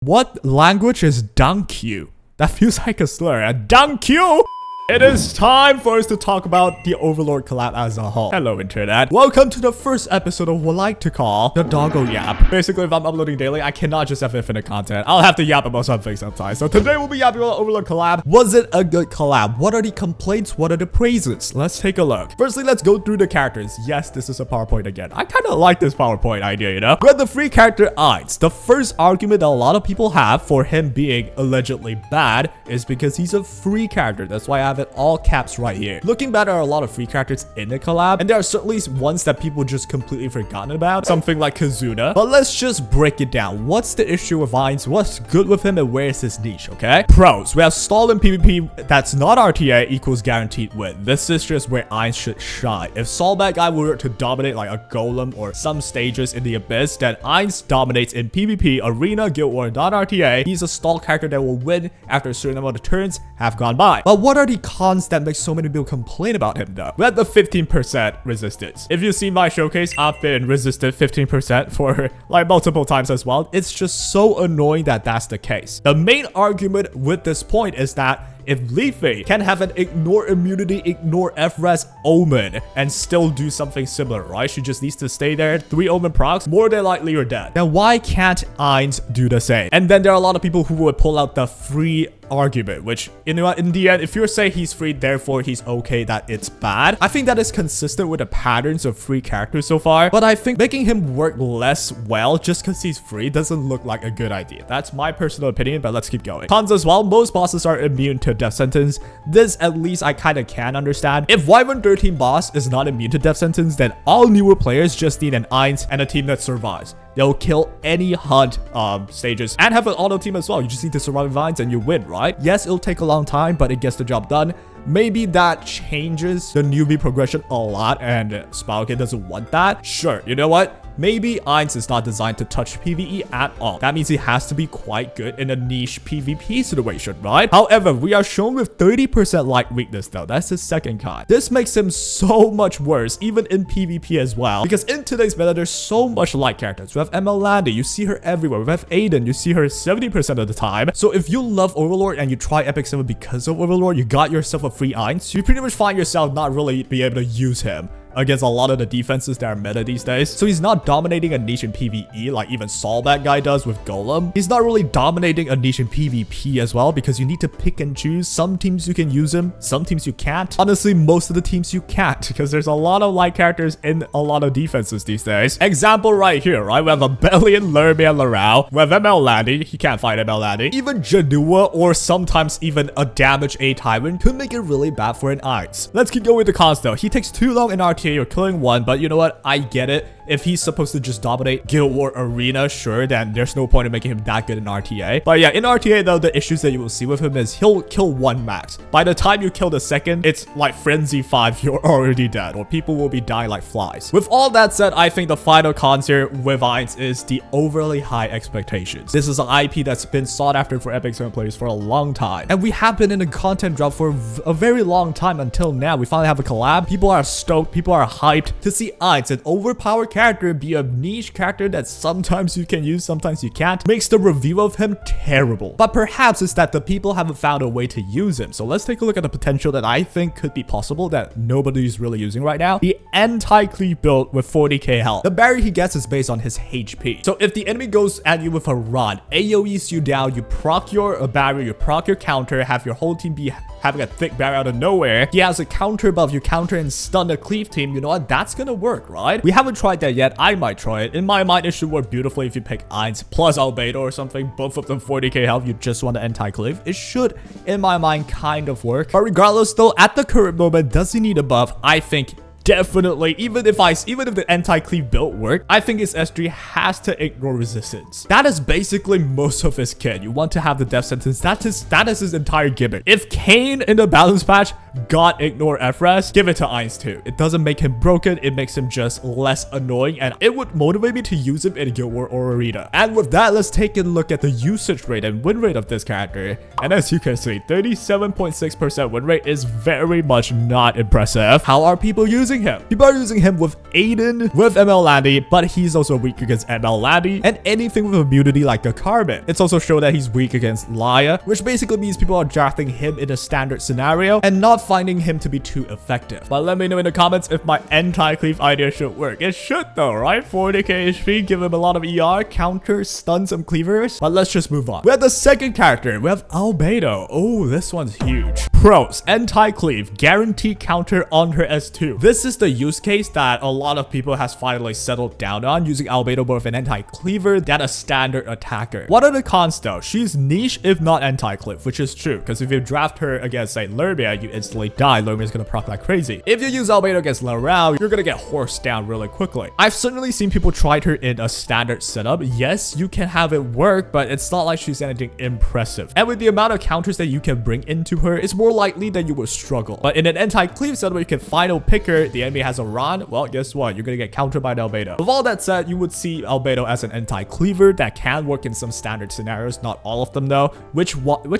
What language is dunk you? That feels like a slur. A dunk you? It is time for us to talk about the Overlord collab as a whole. Hello, internet. Welcome to the first episode of what I like to call the doggo yap. Basically, if I'm uploading daily, I cannot just have infinite content. I'll have to yap about something sometimes. So today we'll be yapping about Overlord collab. Was it a good collab? What are the complaints? What are the praises? Let's take a look. Firstly, let's go through the characters. Yes, this is a PowerPoint again. I kind of like this PowerPoint idea, you know? We have the free character Ainz. The first argument that a lot of people have for him being allegedly bad is because he's a free character. That's why I have it all caps right here. Looking back, there are a lot of free characters in the collab, and there are certainly ones that people just completely forgotten about, something like Kazuna. But let's just break it down. What's the issue with Ainz? What's good with him, and where is his niche? Okay, pros: we have stall in PvP that's not RTA equals guaranteed win. This is just where Ainz should shine. If Sol Bad Guy were to dominate like a golem or some stages in the abyss, then Ainz dominates in PvP, arena, guild war, non-RTA. He's a stall character that will win after a certain amount of turns have gone by. But what are the cons that makes so many people complain about him though? We have the 15% resistance. If you see my showcase, I've been resisted 15% for like multiple times as well. It's just so annoying that that's the case. The main argument with this point is that if Leafy can have an ignore immunity, ignore FRES omen and still do something similar, right? She just needs to stay there. 3 omen procs, more than likely you're dead. Then why can't Ainz do the same? And then there are a lot of people who would pull out the free argument, which in the end, if you're saying he's free, therefore he's okay, that it's bad. I think that is consistent with the patterns of free characters so far, but I think making him work less well just because he's free doesn't look like a good idea. That's my personal opinion, but let's keep going. Cons as well: most bosses are immune to death sentence. This at least I kind of can understand. If Wyvern 13 boss is not immune to death sentence, then all newer players just need an Ainz and a team that survives. They'll kill any hunt stages and have an auto team as well. You just need to survive vines and you win, right? Yes, it'll take a long time, but it gets the job done. Maybe that changes the newbie progression a lot, and Spalkin doesn't want that. Sure, you know what? Maybe Ainz is not designed to touch PvE at all. That means he has to be quite good in a niche PvP situation, right? However, we are shown with 30% light weakness though. That's his second con. This makes him so much worse, even in PvP as well. Because in today's meta, there's so much light characters. We have Landy, you see her everywhere. We have Aiden, you see her 70% of the time. So if you love Overlord and you try Epic 7 because of Overlord, you got yourself a free Ainz, you pretty much find yourself not really be able to use him against a lot of the defenses that are meta these days. So he's not dominating a niche in PvE like even Sol Bad Guy does with Golem. He's not really dominating a niche in PvP as well, because you need to pick and choose. Some teams you can use him, some teams you can't. Honestly, most of the teams you can't, because there's a lot of light characters in a lot of defenses these days. Example right here, right? We have a Bellion, Lermia, Larao. We have Landy. He can't fight Landy. Even Janua, or sometimes even a damage A Tyrant, could make it really bad for an Ainz. Let's keep going with the cons though. He takes too long in RTA. You're killing one, but you know what? I get it. If he's supposed to just dominate Guild War Arena, sure, then there's no point in making him that good in RTA. But yeah, in RTA though, the issues that you will see with him is he'll kill one max. By the time you kill the second, it's like Frenzy 5, you're already dead, or people will be dying like flies. With all that said, I think the final cons here with Ainz is the overly high expectations. This is an IP that's been sought after for Epic 7 players for a long time, and we have been in a content drought for a very long time until now. We finally have a collab. People are stoked, people are hyped to see Ainz, an overpowered character, be a niche character that sometimes you can use, sometimes you can't, makes the review of him terrible. But perhaps it's that the people haven't found a way to use him. So let's take a look at the potential that I think could be possible that nobody's really using right now. The anti-cleave build with 40k health. The barrier he gets is based on his HP. So if the enemy goes at you with a run, AoEs you down, you proc your barrier, you proc your counter, have your whole team be having a thick barrier out of nowhere. He has a counter buff, you counter and stun the cleave team. You know what? That's gonna work, right? We haven't tried that yet. I might try it. In my mind, it should work beautifully if you pick Ainz plus albedo or something. Both of them 40k health. You just want the anti-cleave. It should, in my mind, kind of work. But regardless though, at the current moment, does he need a buff? I think definitely, even if the anti-cleave build worked, I think his S3 has to ignore resistance. That is basically most of his kit. You want to have the death sentence. That is his entire gimmick. If Kane in the balance patch got ignore FRES, give it to Ainz too. It doesn't make him broken, it makes him just less annoying, and it would motivate me to use him in Guild War or Arena. And with that, let's take a look at the usage rate and win rate of this character. And as you can see, 37.6% win rate is very much not impressive. How are people using using him? People are using him with Aiden, with ML Landy, but he's also weak against ML Landy and anything with immunity like a carbon. It's also shown that he's weak against Laya, which basically means people are drafting him in a standard scenario and not finding him to be too effective. But let me know in the comments if my anti-cleave idea should work. It should though, right? 40k HP, give him a lot of ER, counter, stun some cleavers. But let's just move on. We have the second character. We have Albedo. Oh, this one's huge. Pros, anti-cleave, guaranteed counter on her S2. This is the use case that a lot of people has finally settled down on, using Albedo more of an anti-cleaver than a standard attacker. What are the cons though? She's niche if not anti-cleave, which is true, because if you draft her against say Lermia, you instantly die. Lermia's gonna proc like crazy. If you use Albedo against Larao, you're gonna get horsed down really quickly. I've certainly seen people tried her in a standard setup. Yes, you can have it work, but it's not like she's anything impressive. And with the amount of counters that you can bring into her, it's more likely that you will struggle. But in an anti-cleave setup where you can final pick her, the enemy has a Ron, well, guess what? You're gonna get countered by the Albedo. With all that said, you would see Albedo as an anti-cleaver that can work in some standard scenarios, not all of them though, which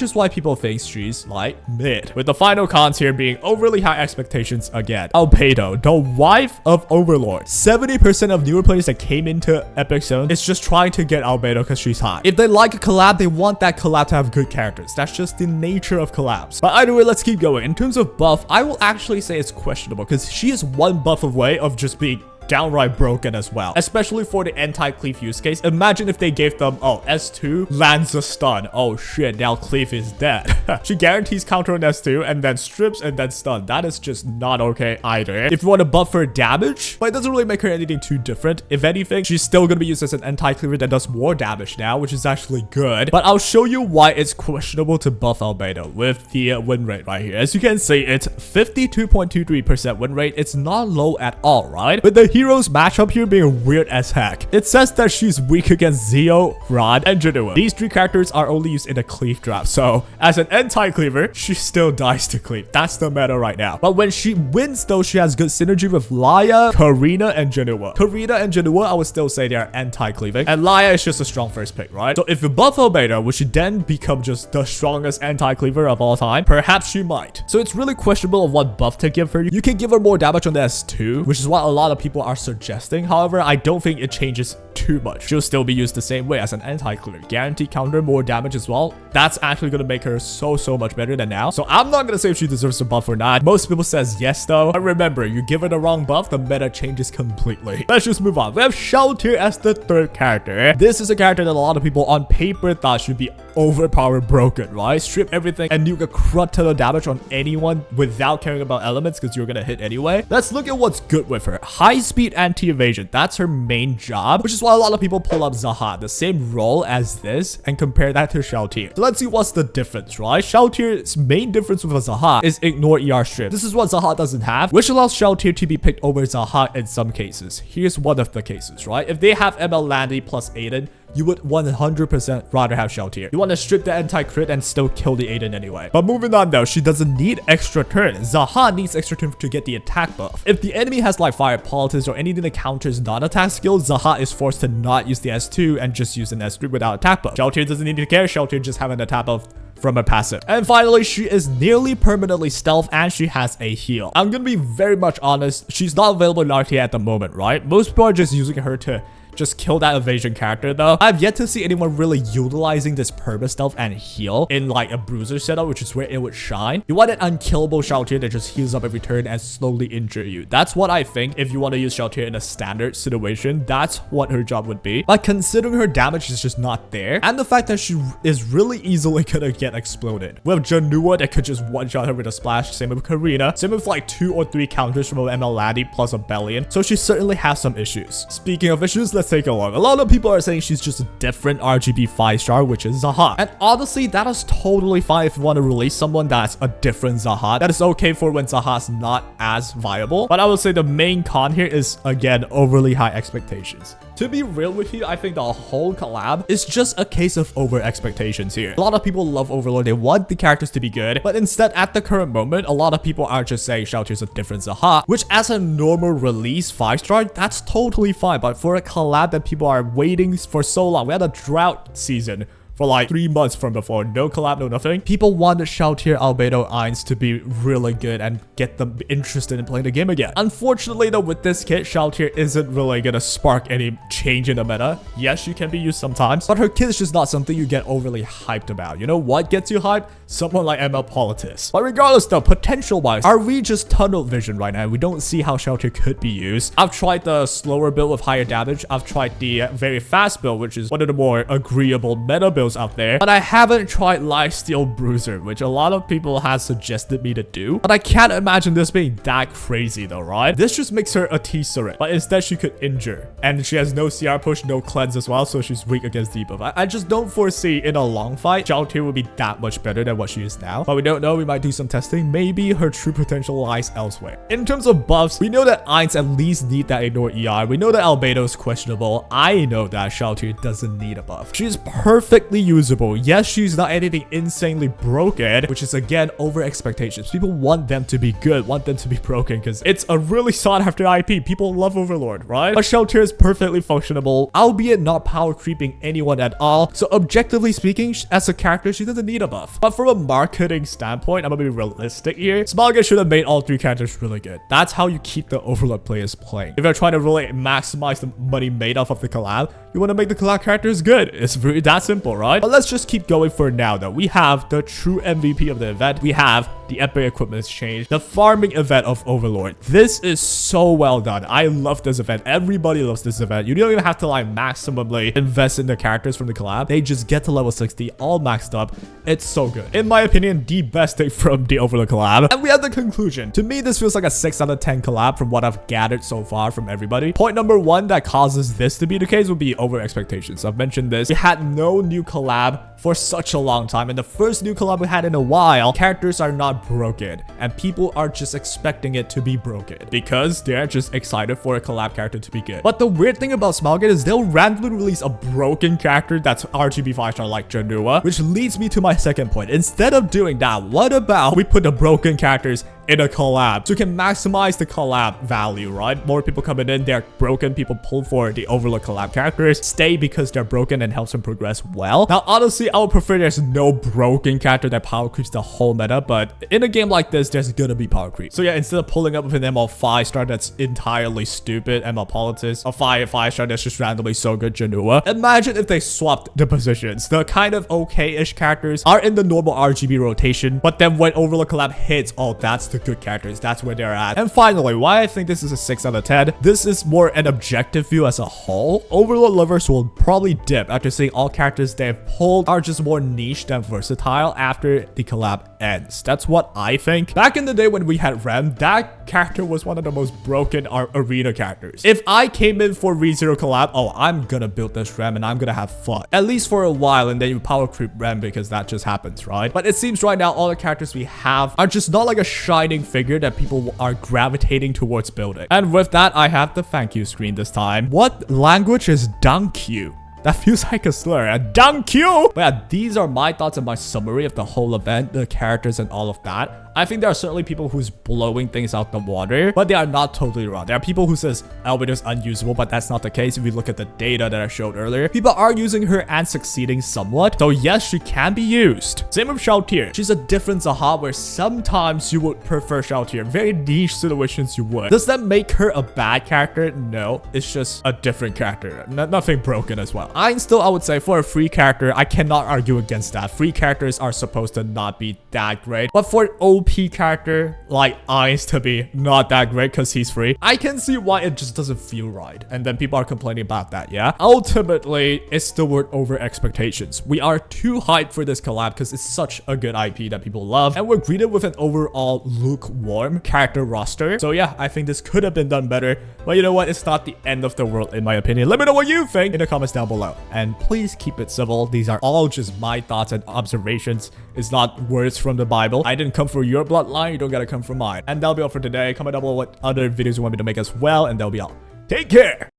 is why people think she's like mid. With the final cons here being overly high expectations again. Albedo, the wife of Overlord. 70% of newer players that came into Epic Zone is just trying to get Albedo because she's hot. If they like a collab, they want that collab to have good characters. That's just the nature of collabs. But either way, let's keep going. In terms of buff, I will actually say it's questionable because she is one buff away of just being downright broken as well, especially for the anti-cleave use case. Imagine if they gave them, oh, S2 lands a stun. Oh shit, now cleave is dead. She guarantees counter on S2 and then strips and then stun. That is just not okay either. If you want to buff her damage, but it doesn't really make her anything too different. If anything, she's still gonna be used as an anti-cleaver that does more damage now, which is actually good. But I'll show you why it's questionable to buff Albedo with the win rate right here. As you can see, it's 52.23% win rate. It's not low at all, right? With the heroes matchup here being weird as heck. It says that she's weak against Zio, Rod, and Janua. These three characters are only used in a cleave draft, so as an anti-cleaver, she still dies to cleave. That's the meta right now. But when she wins though, she has good synergy with Laya, Karina, and Janua. Karina and Janua, I would still say they are anti-cleaving, and Laya is just a strong first pick, right? So if you buff Albedo, would she then become just the strongest anti-cleaver of all time? Perhaps she might. So it's really questionable of what buff to give her. You can give her more damage on the S2, which is what a lot of people are suggesting. However, I don't think it changes too much. She'll still be used the same way as an anti-cleaver. Guaranteed counter, more damage as well. That's actually going to make her so much better than now. So I'm not going to say if she deserves a buff or not. Most people says yes though. But remember, you give her the wrong buff, the meta changes completely. Let's just move on. We have shalltear as the third character. This is a character that a lot of people on paper thought should be overpowered broken, right? Strip everything and nuke a crud ton of damage on anyone without caring about elements because you're going to hit anyway. Let's look at what's good with her. High speed anti-evasion. That's her main job, which is why a lot of people pull up Zaha, the same role as this, and compare that to shalltear. So let's see what's the difference, right? Shalltear's main difference with Zaha is ignore ER strip. This is what Zaha doesn't have, which allows shalltear to be picked over Zaha in some cases. Here's one of the cases, right? If they have ML Landy plus Aiden, you would 100% rather have shalltear. You want to strip the anti-crit and still kill the Aiden anyway. But moving on though, she doesn't need extra turn. Zaha needs extra turn to get the attack buff. If the enemy has like fire politics or anything that counters non-attack skill, Zaha is forced to not use the S2 and just use an S3 without attack buff. Shalltear doesn't need to care. Shalltear just have an attack buff from a passive. And finally, she is nearly permanently stealth and she has a heal. I'm gonna be very much honest, she's not available in RTA at the moment, right? Most people are just using her to just kill that evasion character though. I've yet to see anyone really utilizing this perma stealth and heal in like a bruiser setup, which is where it would shine. You want an unkillable shalltear that just heals up every turn and slowly injure you. That's what I think if you want to use shalltear in a standard situation, that's what her job would be. But considering her damage is just not there, and the fact that she is really easily gonna get exploded. We have Janua that could just one-shot her with a splash, same with Karina, same with like 2 or 3 counters from ML Landy plus a Bellion. So she certainly has some issues. Speaking of issues, let's take a look. A lot of people are saying she's just a different RGB 5-star, which is Zaha. And honestly, that is totally fine if you want to release someone that's a different Zaha. That is okay for when Zaha's not as viable. But I would say the main con here is, again, overly high expectations. To be real with you, I think the whole collab is just a case of over expectations here. A lot of people love Overlord. They want the characters to be good. But instead, at the current moment, a lot of people are just saying shalltear's a different Zaha, which as a normal release 5-star, that's totally fine. But for a collab that people are waiting for so long, we had a drought season for like 3 months from before. No collab, no nothing. People wanted shalltear, albedo, ainz to be really good and get them interested in playing the game again. Unfortunately though, with this kit, shalltear isn't really gonna spark any change in the meta. Yes, she can be used sometimes, but her kit is just not something you get overly hyped about. You know what gets you hyped? Someone like ML Politics. But regardless though, potential wise, are we just tunnel vision right now? We don't see how shalltear could be used. I've tried the slower build with higher damage. I've tried the very fast build, which is one of the more agreeable meta builds out there. But I haven't tried Lifesteal Bruiser, which a lot of people have suggested me to do. But I can't imagine this being that crazy though, right? This just makes her a T-Surret, but instead she could injure. And she has no CR push, no cleanse as well, so she's weak against debuff. I just don't foresee in a long fight, shalltear will be that much better than what she is now. But we don't know, we might do some testing. Maybe her true potential lies elsewhere. In terms of buffs, we know that ainz at least need that ignore ER. We know that albedo is questionable. I know that shalltear doesn't need a buff. She's perfectly usable. Yes, she's not anything insanely broken, which is again over expectations. People want them to be good, want them to be broken, because it's a really sought after IP. People love Overlord, right? But shalltear is perfectly functionable, albeit not power creeping anyone at all. So objectively speaking, as a character, she doesn't need a buff. But from a marketing standpoint, I'm gonna be realistic here. Smilegate should have made all 3 characters really good. That's how you keep the Overlord players playing. If you're trying to really maximize the money made off of the collab, you want to make the collab characters good. It's really that simple, right? But let's just keep going for now though. We have the true MVP of the event. We have the epic equipment exchange, the farming event of Overlord. This is so well done. I love this event. Everybody loves this event. You don't even have to like maximally invest in the characters from the collab. They just get to level 60 all maxed up. It's so good. In my opinion, the best thing from the Overlord collab. And we have the conclusion. To me, this feels like a 6 out of 10 collab from what I've gathered so far from everybody. Point number 1 that causes this to be the case would be over expectations. I've mentioned this. We had no new collab for such a long time, and the first new collab we had in a while, characters are not broken and people are just expecting it to be broken because they're just excited for a collab character to be good. But the weird thing about Smilegate is they'll randomly release a broken character that's RGB 5-star like Janua, which leads me to my second point. Instead of doing that, what about we put the broken characters in a collab so you can maximize the collab value, right? More people coming in, they're broken, people pull for the Overlord collab characters, stay because they're broken and helps them progress well. Now honestly, I would prefer there's no broken character that power creeps the whole meta, but in a game like this, there's gonna be power creep. So yeah, instead of pulling up with an ML 5-star that's entirely stupid, ML Politics, a 5-star that's just randomly so good, Janua, imagine if they swapped the positions. The kind of okay-ish characters are in the normal RGB rotation, but then when Overlord collab hits, oh, that's the good characters. That's where they're at. And finally, why I think this is a 6 out of 10. This is more an objective view as a whole. Overlord lovers will probably dip after seeing all characters they've pulled are just more niche than versatile after the collab ends. That's what I think. Back in the day when we had Rem, that character was one of the most broken arena characters. If I came in for ReZero collab, oh, I'm gonna build this Rem and I'm gonna have fun. At least for a while, and then you power creep Rem because that just happens, right? But it seems right now all the characters we have are just not like a shining figure that people are gravitating towards building. And with that, I have the thank you screen this time. What language is dunk you? That feels like a slur. A dunk you! But yeah, these are my thoughts and my summary of the whole event, the characters and all of that. I think there are certainly people who's blowing things out the water, but they are not totally wrong. There are people who says albedo is unusable, but that's not the case. If you look at the data that I showed earlier, people are using her and succeeding somewhat. So yes, she can be used. Same with shalltear. She's a different Zaha where sometimes you would prefer shalltear. Very niche situations you would. Does that make her a bad character? No, it's just a different character. Nothing broken as well. Ainz still, I would say, for a free character, I cannot argue against that. Free characters are supposed to not be that great, but for an OP character like ainz to be not that great because he's free, I can see why it just doesn't feel right. And then people are complaining about that, yeah? Ultimately, it's still worth over expectations. We are too hyped for this collab because it's such a good IP that people love, and we're greeted with an overall lukewarm character roster. So yeah, I think this could have been done better, but you know what? It's not the end of the world in my opinion. Let me know what you think in the comments down below. And please keep it civil. These are all just my thoughts and observations. It's not words from the Bible. I didn't come from your bloodline. You don't gotta come from mine. And that'll be all for today. Comment down below what other videos you want me to make as well. And that'll be all. Take care.